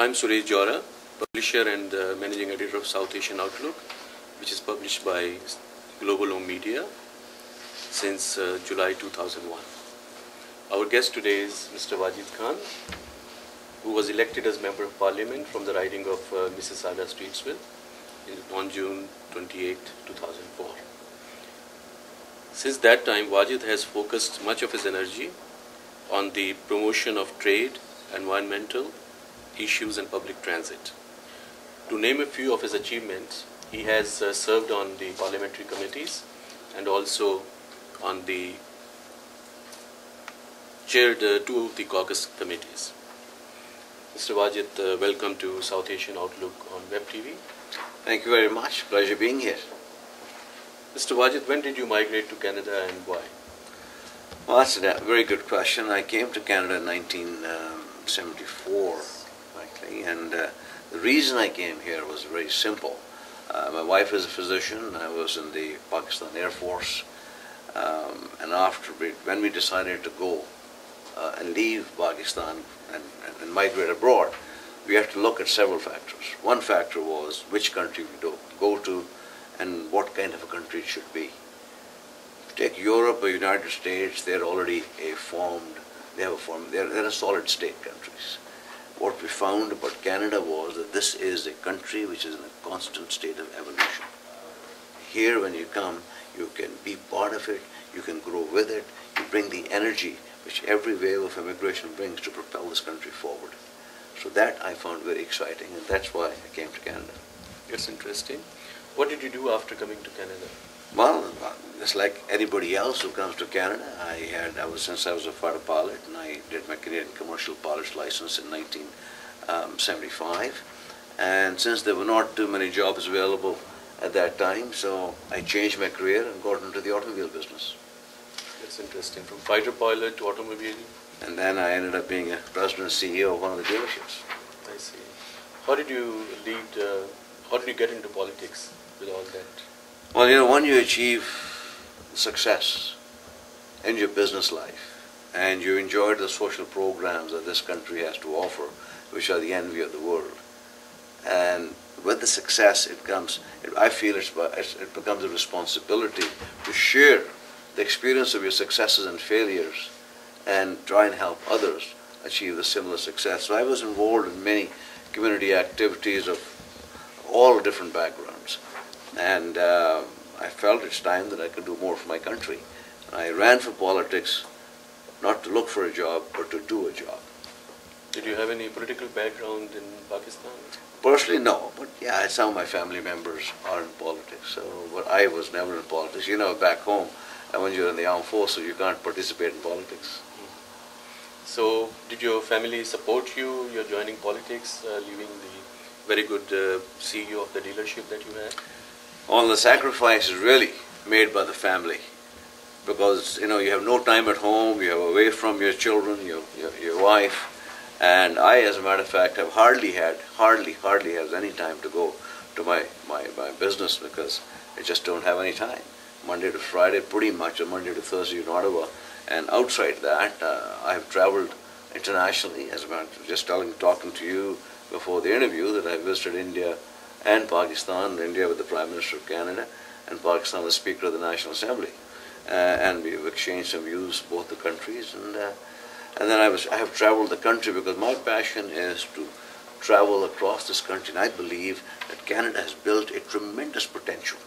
I'm Suresh Jora, publisher and managing editor of South Asian Outlook, which is published by Global Home Media since July 2001. Our guest today is Mr. Wajiid Khan, who was elected as Member of Parliament from the riding of Mississauga Streetsville on June 28, 2004. Since that time, Wajiid has focused much of his energy on the promotion of trade, environmental issues and public transit. To name a few of his achievements, he has served on the parliamentary committees and also on the chaired two of the caucus committees. Mr. Wajiid, welcome to South Asian Outlook on Web TV. Thank you very much. Pleasure being here. Mr. Wajiid, when did you migrate to Canada and why? Well, that's a very good question. I came to Canada in 1974, actually, and the reason I came here was very simple. My wife is a physician. I was in the Pakistan Air Force, and when we decided to go and leave Pakistan and migrate abroad, we had to look at several factors. One factor was which country we go to and what kind of a country it should be. Take Europe or United States, they're already they're a solid state countries. What we found about Canada was that this is a country which is in a constant state of evolution. Here when you come, you can be part of it, you can grow with it, you bring the energy which every wave of immigration brings to propel this country forward. So that I found very exciting, and that's why I came to Canada. It's interesting. What did you do after coming to Canada? Well, just like anybody else who comes to Canada, since I was a fighter pilot, and I did my Canadian commercial pilot's license in 1975. And since there were not too many jobs available at that time, so I changed my career and got into the automobile business. That's interesting. From fighter pilot to automobile. And then I ended up being a president and CEO of one of the dealerships. I see. How did you get into politics with all that? Well, when you achieve success in your business life and you enjoy the social programs that this country has to offer, which are the envy of the world, and with the success I feel it becomes a responsibility to share the experience of your successes and failures and try and help others achieve a similar success. So I was involved in many community activities of all different backgrounds, and I felt it's time that I could do more for my country. And I ran for politics, not to look for a job, but to do a job. Did you have any political background in Pakistan? Personally, no, but yeah, some of my family members are in politics, but I was never in politics. Back home, when you're in the armed forces, you can't participate in politics. So, did your family support you? You're joining politics, leaving the very good CEO of the dealership that you had? All the sacrifice is really made by the family, because you have no time at home. You're away from your children, your wife, and I, as a matter of fact, have hardly has any time to go to my business, because I just don't have any time. Monday to Friday, pretty much, or Monday to Thursday in Ottawa. And outside that, I have traveled internationally. As I'm just talking to you before the interview, that I visited India and Pakistan. India with the Prime Minister of Canada, and Pakistan with the Speaker of the National Assembly. And we've exchanged some views, both the countries. And then I have traveled the country because my passion is to travel across this country. And I believe that Canada has built a tremendous potential.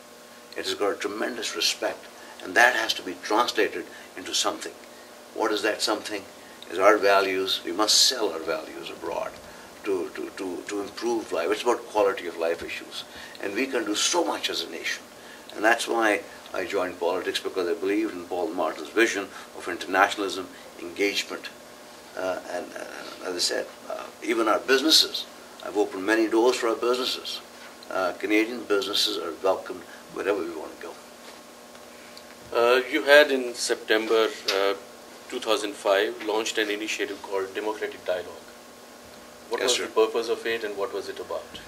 It has got a tremendous respect. And that has to be translated into something. What is that something? Is our values. We must sell our values abroad to improve life. It's about quality of life issues. And we can do so much as a nation. And that's why I joined politics, because I believed in Paul Martin's vision of internationalism, engagement. And as I said, even our businesses. I've opened many doors for our businesses. Canadian businesses are welcomed wherever we want to go. You had in September 2005 launched an initiative called Democratic Dialogue. What was the purpose of it, and what was it about?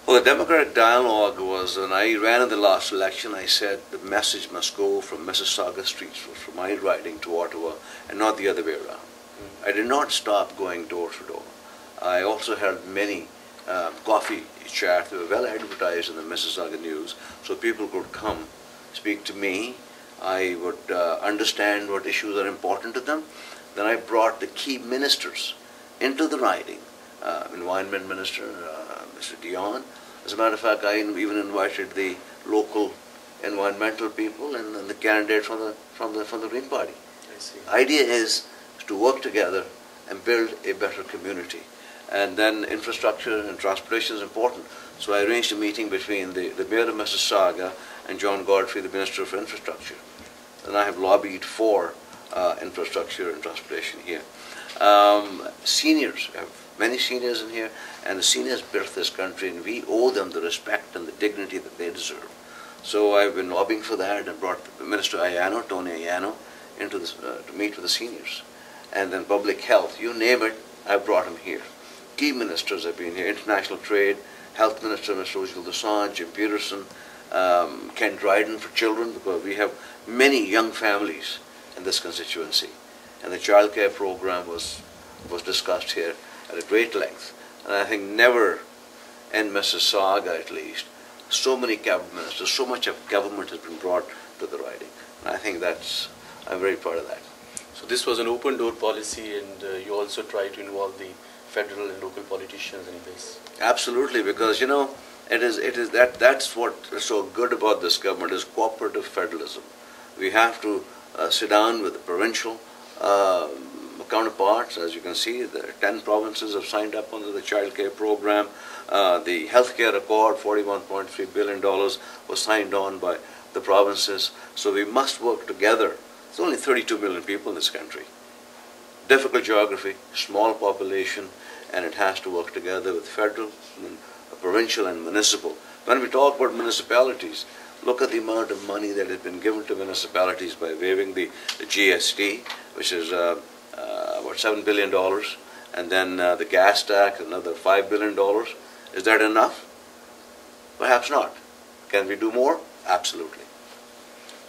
Well, the Democratic Dialogue was, when I ran in the last election, I said the message must go from Mississauga Streetsville, from my riding to Ottawa, and not the other way around. I did not stop going door to door. I also held many coffee chat. They were well advertised in the Mississauga News, so people could come, speak to me. I would understand what issues are important to them. Then I brought the key ministers into the riding. Environment Minister, Mr. Dion. As a matter of fact, I even invited the local environmental people and the candidate from the Green Party. I see. Idea is to work together and build a better community. And then infrastructure and transportation is important. So I arranged a meeting between the Mayor of Mississauga and John Godfrey, the Minister for Infrastructure. And I have lobbied for infrastructure and transportation here. Seniors, we have many seniors in here, and the seniors built this country, and we owe them the respect and the dignity that they deserve. So I've been lobbying for that and brought Minister Ayano, Tony Ayano, into this, to meet with the seniors. And then public health, you name it, I brought him here. Key ministers have been here, international trade, health minister, Mr. Wajiid Dosanjh, Jim Peterson, Ken Dryden for children, because we have many young families in this constituency. And the childcare program was discussed here at a great length. And I think never in Mississauga, at least, so many cabinet ministers, so much of government has been brought to the riding. And I think I'm very proud of that. So this was an open door policy, and you also try to involve the federal and local politicians in this. Absolutely, because that's what is so good about this government is cooperative federalism. We have to sit down with the provincial counterparts. As you can see, there are 10 provinces have signed up under the child care program. The healthcare accord, $41.3 billion, was signed on by the provinces. So we must work together. There's only 32 million people in this country. Difficult geography, small population, and it has to work together with federal, provincial, and municipal. When we talk about municipalities, look at the amount of money that has been given to municipalities by waiving the GST, which is about $7 billion, and then the gas tax, another $5 billion. Is that enough? Perhaps not. Can we do more? Absolutely.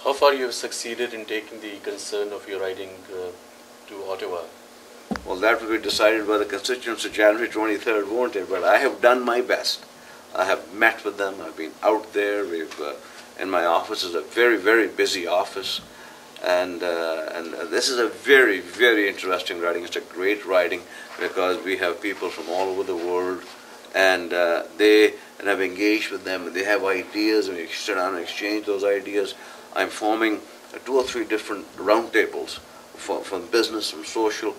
How far you have succeeded in taking the concern of your riding to Ottawa? Well, that will be decided by the constituents of January 23rd, won't it? But I have done my best. I have met with them. I've been out there. In my office is a very, very busy office. And this is a very, very interesting riding. It's a great riding because we have people from all over the world, and I've engaged with them, and they have ideas, and we sit down and exchange those ideas. I'm forming 2 or 3 different roundtables from business, from social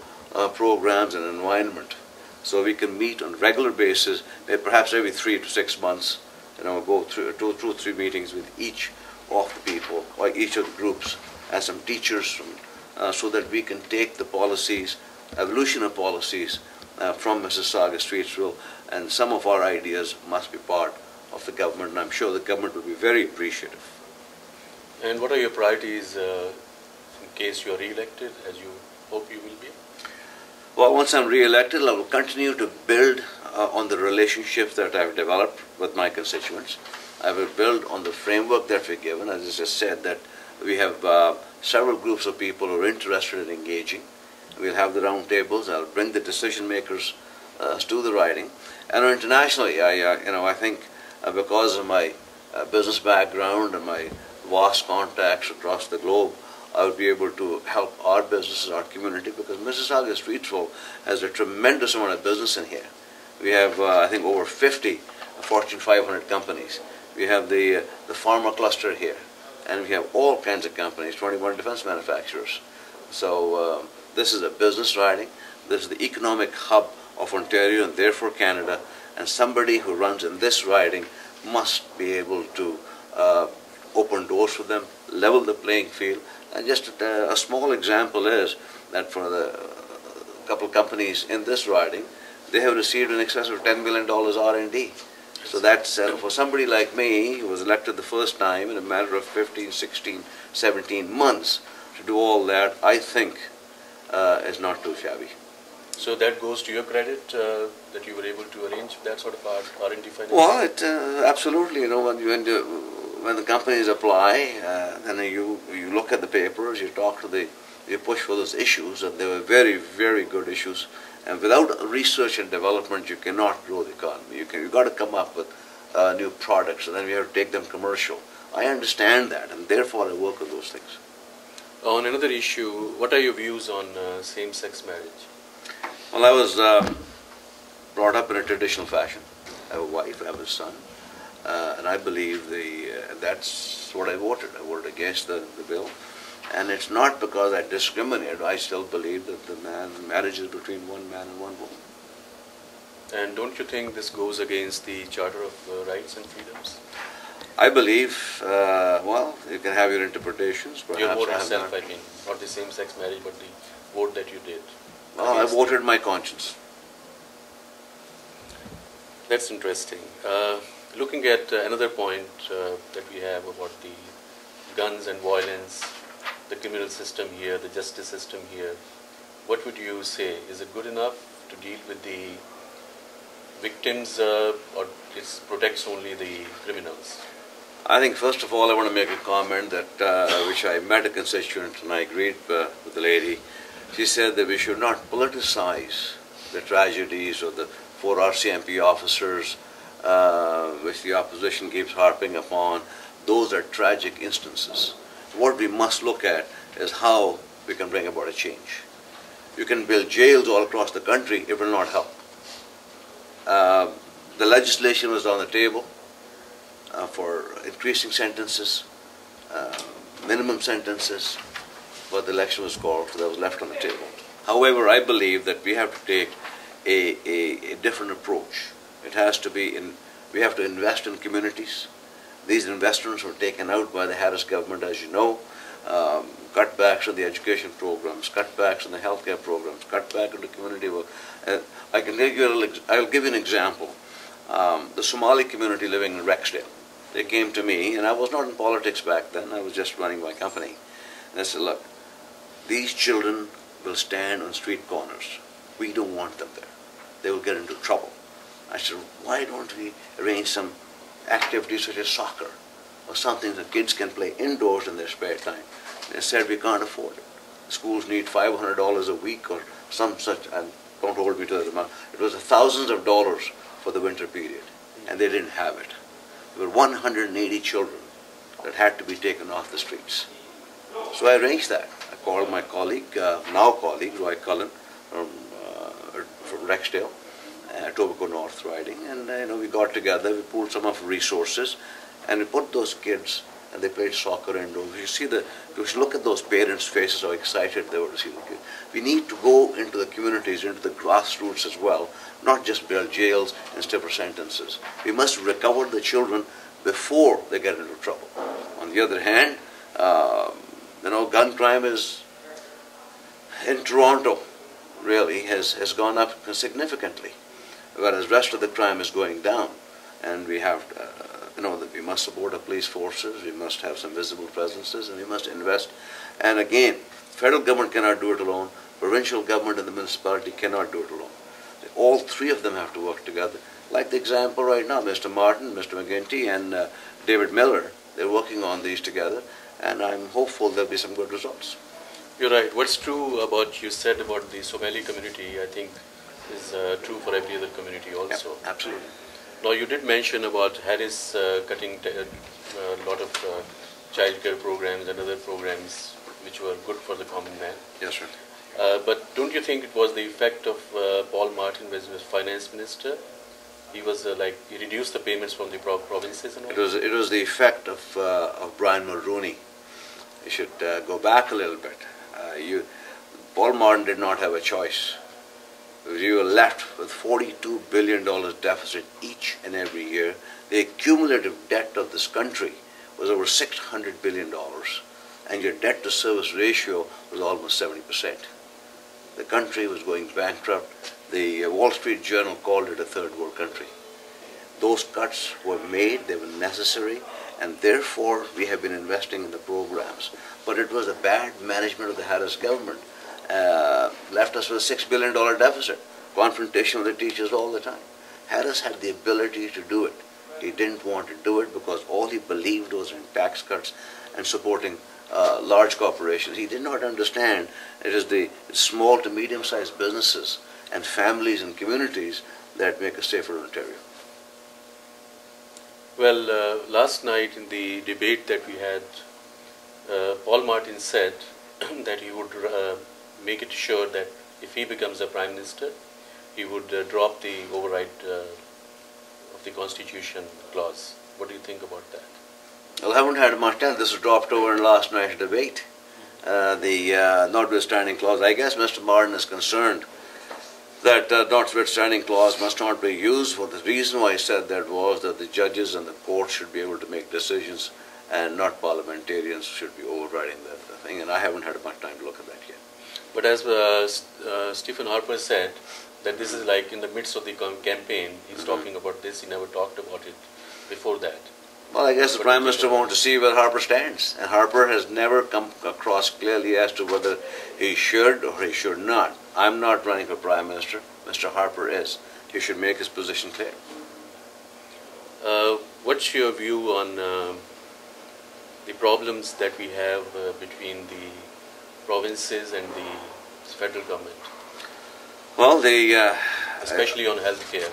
programs and environment. So we can meet on a regular basis, perhaps every 3 to 6 months, go through 2 or 3 meetings with each of the people, or each of the groups, and some teachers, so that we can take the policies, evolution of policies from Mississauga Streetsville, and some of our ideas must be part of the government, and I'm sure the government will be very appreciative. And what are your priorities in case you are re-elected, as you hope you will be? Well, once I'm re-elected, I will continue to build on the relationships that I've developed with my constituents. I will build on the framework that we're given. As I just said, that we have several groups of people who are interested in engaging. We'll have the round tables. I'll bring the decision makers to the riding. And internationally, I think because of my business background and my vast contacts across the globe, I would be able to help our businesses, our community, because Mississauga Streetsville has a tremendous amount of business in here. We have, I think, over 50 Fortune 500 companies. We have the pharma cluster here, and we have all kinds of companies, 21 defense manufacturers. So this is a business riding. This is the economic hub of Ontario and therefore Canada, and somebody who runs in this riding must be able to open doors for them, level the playing field. And just a small example is that for the couple of companies in this riding, they have received in excess of $10 million R&D. So that's for somebody like me, who was elected the first time in a matter of 15, 16, 17 months, to do all that, I think is not too shabby. So that goes to your credit that you were able to arrange that sort of R&D financing? Well, absolutely. When the companies apply, then you look at the papers, you talk to the we pushed for those issues, and they were very, very good issues. And without research and development, you cannot grow the economy. You've got to come up with new products, and then we have to take them commercial. I understand that, and therefore I work on those things. On another issue, what are your views on same-sex marriage? Well, I was brought up in a traditional fashion. I have a wife, I have a son, and I believe that's what I voted. I voted against the bill. And it's not because I discriminate. I still believe that the marriage is between one man and one woman. And don't you think this goes against the Charter of Rights and Freedoms? I believe, well, you can have your interpretations. Perhaps your vote itself, I mean, not the same-sex marriage, but the vote that you did. Well, I voted my conscience. That's interesting. Looking at another point that we have about the guns and violence, the criminal system here, the justice system here, what would you say? Is it good enough to deal with the victims or it protects only the criminals? I think first of all I want to make a comment that which I met a constituent and I agreed with the lady. She said that we should not politicize the tragedies of the 4 RCMP officers which the opposition keeps harping upon. Those are tragic instances. What we must look at is how we can bring about a change. You can build jails all across the country, it will not help. The legislation was on the table for increasing sentences, minimum sentences, but the election was called, so that was left on the table. However, I believe that we have to take a different approach. It has to be we have to invest in communities. These investments were taken out by the Harris government, as you know. Cutbacks on the education programs, cutbacks on the healthcare programs, cutback on the community work. I'll give you an example. The Somali community living in Rexdale, they came to me, and I was not in politics back then, I was just running my company. And I said, look, these children will stand on street corners. We don't want them there. They will get into trouble. I said, why don't we arrange some activities such as soccer or something that kids can play indoors in their spare time? They said, we can't afford it. Schools need $500 a week or some such, and don't hold me to that amount. It was thousands of dollars for the winter period, and they didn't have it. There were 180 children that had to be taken off the streets. So I arranged that. I called my colleague, now colleague, Roy Cullen, from Rexdale, Tobacco North riding, and we got together, we pooled some of the resources, and we put those kids, and they played soccer indoors. You should look at those parents' faces, how excited they were to see the kids. We need to go into the communities, into the grassroots as well, not just build jails and stiffer sentences. We must recover the children before they get into trouble. On the other hand, gun crime is in Toronto really has gone up significantly, whereas the rest of the crime is going down. And we have that we must support our police forces, we must have some visible presences, and we must invest. And again, federal government cannot do it alone, provincial government and the municipality cannot do it alone. All three of them have to work together. Like the example right now, Mr. Martin, Mr. McGinty, and David Miller, they're working on these together, and I'm hopeful there'll be some good results. You're right. What's true about you said about the Somali community, I think, is true for every other community also. Yeah, absolutely. Now, you did mention about Harris cutting a lot of childcare programs and other programs which were good for the common man. Yes, sir. But don't you think it was the effect of Paul Martin as finance minister? He was he reduced the payments from the provinces and all? It was the effect of Brian Mulroney. You should go back a little bit. Paul Martin did not have a choice. You were left with $42 billion deficit each and every year. The cumulative debt of this country was over $600 billion, and your debt to service ratio was almost 70%. The country was going bankrupt. The Wall Street Journal called it a third world country. Those cuts were made, they were necessary, and therefore we have been investing in the programs. But it was a bad management of the Harris government. Left us with a $6 billion deficit, confrontation with the teachers all the time. Harris had the ability to do it. He didn't want to do it because all he believed was in tax cuts and supporting large corporations. He did not understand it is the small to medium-sized businesses and families and communities that make a safer Ontario. Well, last night in the debate that we had, Paul Martin said that he would make it sure that if he becomes the Prime Minister, he would drop the override of the Constitution clause. What do you think about that? Well, I haven't had much time. This was dropped over in last night's debate. The notwithstanding clause. I guess Mr. Martin is concerned that notwithstanding clause must not be used. For the reason why he said that was that the judges and the courts should be able to make decisions and not parliamentarians should be overriding the thing. And I haven't had much time to look at that yet. But as Stephen Harper said, that this is like in the midst of the campaign, he's talking about this, he never talked about it before that. Well, I guess the Prime Minister wants to see where Harper stands. And Harper has never come across clearly as to whether he should or he should not. I'm not running for Prime Minister. Mr. Harper is. He should make his position clear. What's your view on the problems that we have between the provinces and the federal government? Well, especially on healthcare.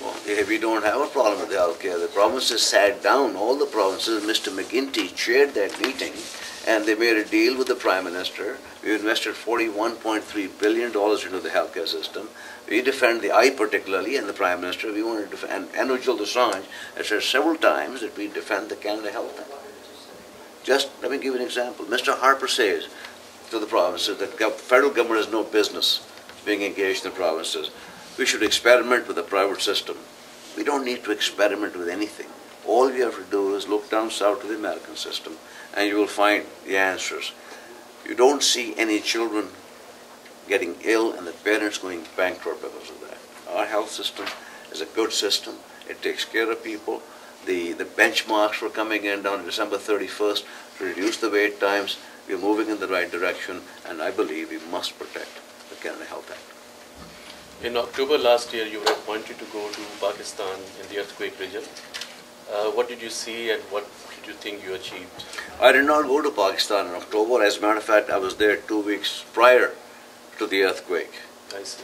Well, we don't have a problem with healthcare. The provinces sat down, all the provinces. Mr. McGuinty chaired that meeting, and they made a deal with the Prime Minister. We invested $41.3 billion into the healthcare system. We defend I particularly, and the Prime Minister, we want to defend, and Ujjwal Dosanjh has said several times that we defend the Canada Health Act. Just let me give you an example. Mr. Harper says to the provinces that the federal government has no business being engaged in the provinces. We should experiment with the private system. We don't need to experiment with anything. All we have to do is look down south to the American system and you will find the answers. You don't see any children getting ill and the parents going bankrupt because of that. Our health system is a good system. It takes care of people. The benchmarks were coming in down December 31st to reduce the wait times. We're moving in the right direction, and I believe we must protect the Canada Health Act. In October last year, you were appointed to go to Pakistan in the earthquake region. What did you see and what did you think you achieved? I did not go to Pakistan in October. As a matter of fact, I was there 2 weeks prior to the earthquake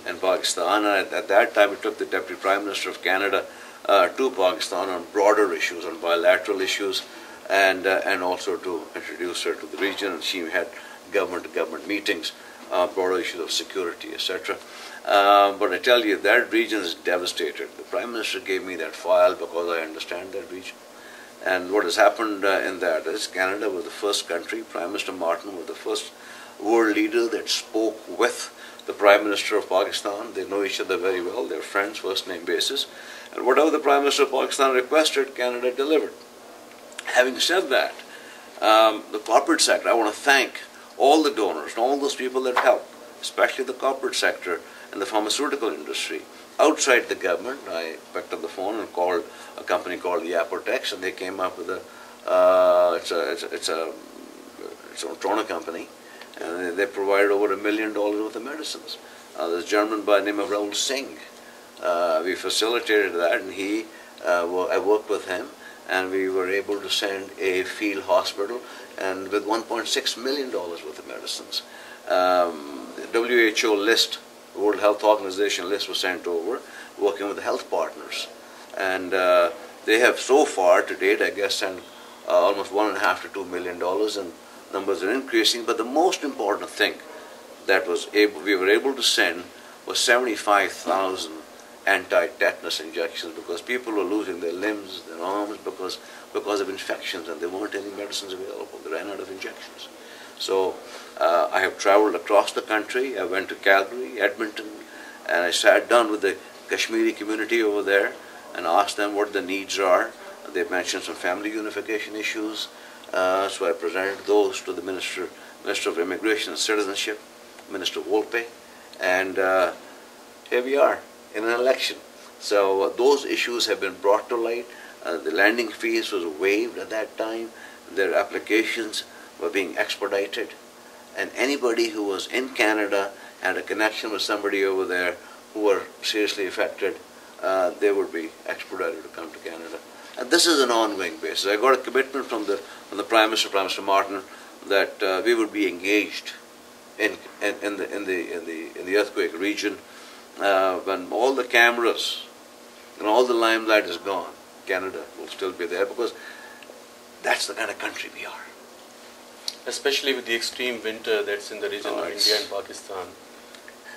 in Pakistan. And at that time, we took the Deputy Prime Minister of Canada to Pakistan on broader issues, on bilateral issues, and also to introduce her to the region. And she had government-to-government meetings, broader issues of security, etc. But I tell you, that region is devastated. The Prime Minister gave me that file because I understand that region. And what has happened in that is Canada was the first country, Prime Minister Martin was the first world leader that spoke with the Prime Minister of Pakistan. They know each other very well. They're friends, first name basis. And whatever the Prime Minister of Pakistan requested, Canada delivered. Having said that, the corporate sector, I want to thank all the donors and all those people that helped, especially the corporate sector and the pharmaceutical industry. Outside the government, I picked up the phone and called a company called the Apotex, and they came up with it's a Toronto company, and they provided over $1 million worth of medicines. There's a gentleman by the name of Rahul Singh. We facilitated that, and I worked with him, and we were able to send a field hospital and with $1.6 million worth of medicines. The WHO list, the World Health Organization list was sent over, working with the health partners. And they have so far to date, I guess, sent almost $1.5 to $2 million, and numbers are increasing. But the most important thing that we were able to send was 75,000 anti-tetanus injections, because people were losing their limbs, their arms, because of infections, and there weren't any medicines available. They ran out of injections. So I have traveled across the country. I went to Calgary, Edmonton, and I sat down with the Kashmiri community over there and asked them what the needs are. They mentioned some family unification issues, so I presented those to the Minister of Immigration and Citizenship, Minister Volpe, and here we are in an election. So those issues have been brought to light. The landing fees was waived at that time. Their applications were being expedited, and anybody who was in Canada had a connection with somebody over there who were seriously affected, they would be expedited to come to Canada. And this is an ongoing basis. I got a commitment from the Prime Minister Martin, that we would be engaged in the earthquake region. When all the cameras and all the limelight is gone, Canada will still be there, because that's the kind of country we are. Especially with the extreme winter that's in the region of India and Pakistan.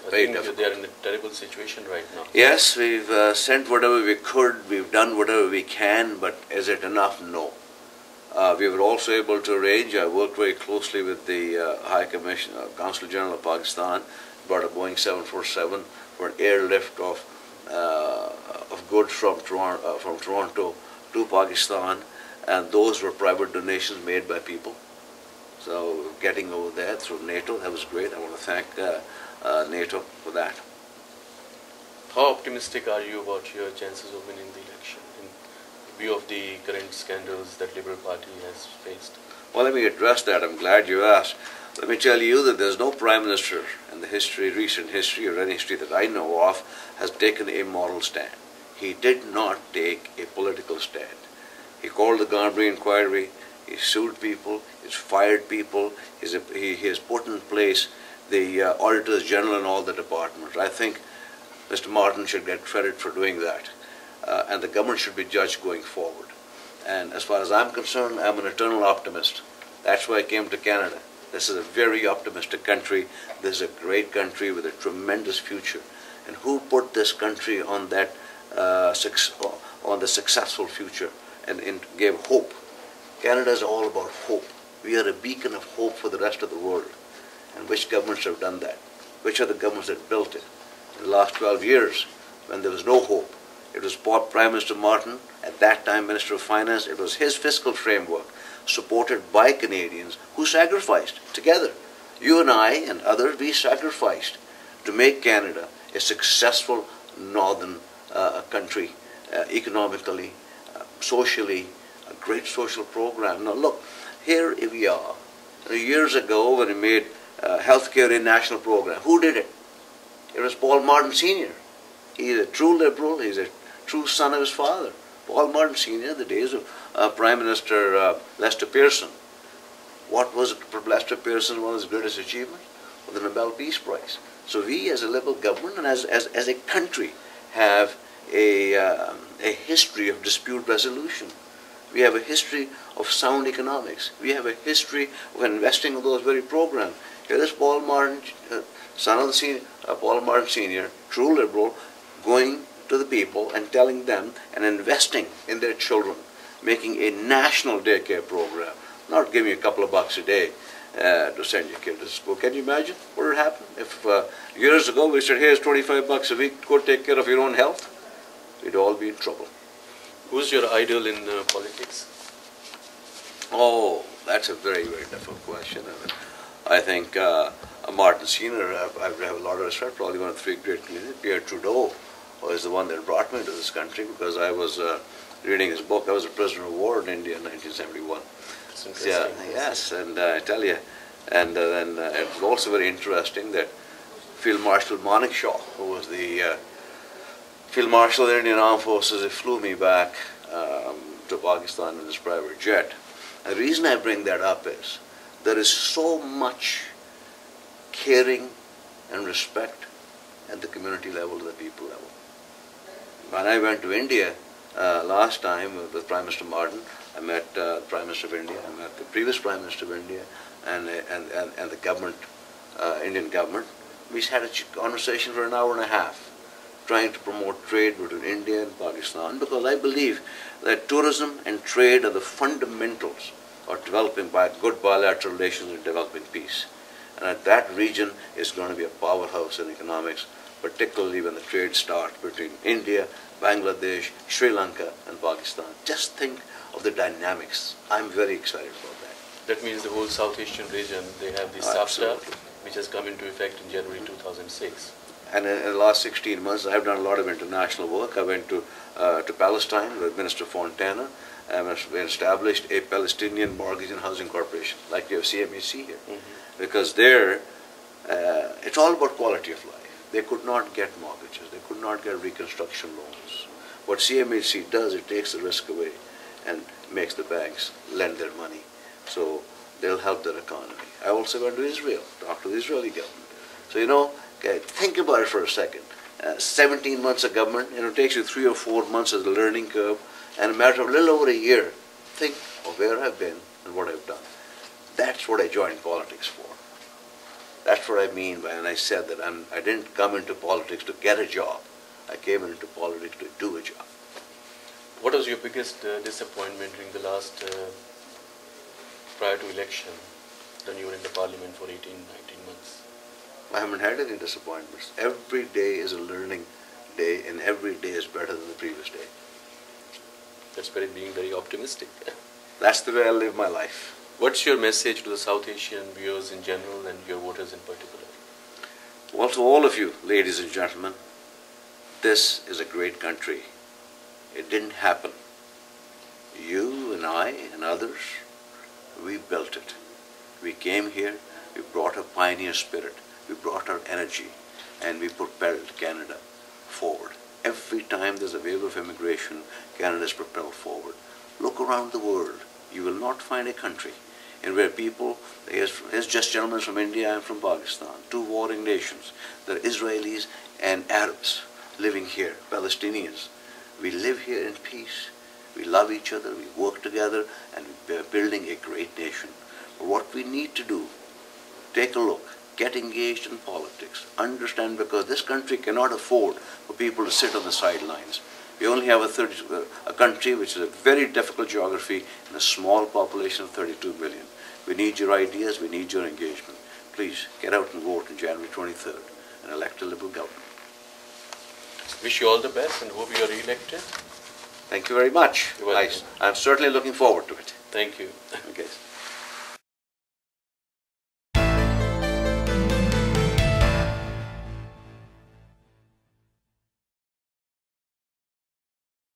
I Very think difficult. they are in a terrible situation right now. Yes, we've sent whatever we could, we've done whatever we can, but is it enough? No. We were also able to arrange, I worked very closely with the High Commissioner, Consul General of Pakistan, brought a Boeing 747 for an airlift of goods from Toronto to Pakistan, and those were private donations made by people. So getting over there through NATO, that was great. I want to thank NATO for that. How optimistic are you about your chances of winning the election in view of the current scandals that Liberal Party has faced? Well, let me address that. I'm glad you asked. Let me tell you that there's no Prime Minister in the recent history, or any history that I know of, has taken a moral stand. He did not take a political stand. He called the Garnbury inquiry, he sued people, he's fired people, he has put in place the Auditors General in all the departments. I think Mr. Martin should get credit for doing that, and the government should be judged going forward. And as far as I'm concerned, I'm an eternal optimist. That's why I came to Canada. This is a very optimistic country. This is a great country with a tremendous future. And who put this country on that on the successful future and gave hope? Canada is all about hope. We are a beacon of hope for the rest of the world. And which governments have done that? Which are the governments that built it? In the last 12 years, when there was no hope, it was Prime Minister Martin, at that time Minister of Finance. It was his fiscal framework, supported by Canadians, who sacrificed together. You and I and others, we sacrificed to make Canada a successful northern country, economically, socially, a great social program. Now look, here we are. Years ago, when we made healthcare a national program, who did it? It was Paul Martin Sr. He's a true Liberal. He's a true son of his father. Paul Martin Sr., the days of Prime Minister Lester Pearson. What was it for Lester Pearson? One of his greatest achievements? Well, the Nobel Peace Prize. So we, as a Liberal government and as a country, have a history of dispute resolution. We have a history of sound economics. We have a history of investing in those very programs. Here is Paul Martin, son of the Paul Martin Sr., true Liberal, going to the people and telling them and investing in their children, making a national daycare program, not giving you a couple of bucks a day to send your kid to school. Can you imagine what would happen if years ago we said, here's 25 bucks a week, go take care of your own health? We'd all be in trouble. Who's your idol in politics? Oh, that's a very, very difficult question. I think Martin Sr., I have a lot of respect, probably one of the three great Canadians. Pierre Trudeau was the one that brought me to this country, because I was reading his book. I was a prisoner of war in India in 1971. That's interesting. Yeah, yes, and I tell you, and then it was also very interesting that Field Marshal Manik Shaw, who was the Field Marshal of the Indian Armed Forces, he flew me back to Pakistan in his private jet. And the reason I bring that up is there is so much caring and respect at the community level, to the people level. When I went to India last time with Prime Minister Martin, I met the Prime Minister of India, I met the previous Prime Minister of India, and the government, Indian government. We had a conversation for an hour and a half, trying to promote trade between India and Pakistan, because I believe that tourism and trade are the fundamentals of developing good bilateral relations and developing peace. And that region is going to be a powerhouse in economics, particularly when the trade starts between India, Bangladesh, Sri Lanka and Pakistan. Just think of the dynamics. I'm very excited about that. That means the whole South Asian region, they have the SAFTA, which has come into effect in January 2006. And in the last 16 months, I've done a lot of international work. I went to Palestine with Minister Fontana, and we established a Palestinian Mortgage and Housing Corporation, like you have CMHC here. Because there, it's all about quality of life. They could not get mortgages. They could not get reconstruction loans. What CMHC does, it takes the risk away and makes the banks lend their money. So they'll help their economy. I also went to Israel, talked to the Israeli government. So, you know, okay, think about it for a second. 17 months of government, you know, it takes you 3 or 4 months as a learning curve, and a matter of a little over a year, think of where I've been and what I've done. That's what I joined politics for. That's what I mean by when I said that I didn't come into politics to get a job. I came into politics to do a job. What was your biggest disappointment during the last, prior to election, when you were in the parliament for 18, 19 months? I haven't had any disappointments. Every day is a learning day, and every day is better than the previous day. That's being very optimistic. That's the way I live my life. What's your message to the South Asian viewers in general and your voters in particular? Well, to all of you, ladies and gentlemen, this is a great country. It didn't happen. You and I and others, we built it. We came here, we brought a pioneer spirit, we brought our energy, and we propelled Canada forward. Every time there's a wave of immigration, Canada is propelled forward. Look around the world. You will not find a country in where people, here's just gentlemen from India and from Pakistan, two warring nations. There are Israelis and Arabs living here, Palestinians. We live here in peace. We love each other, we work together, and we're building a great nation. But what we need to do, take a look, get engaged in politics, understand, because this country cannot afford for people to sit on the sidelines. We only have a country which is a very difficult geography and a small population of 32 million. We need your ideas, we need your engagement. Please get out and vote on January 23rd and elect a Liberal government. Wish you all the best and hope you are re-elected. Thank you very much. You're welcome. I'm certainly looking forward to it. Thank you. Okay.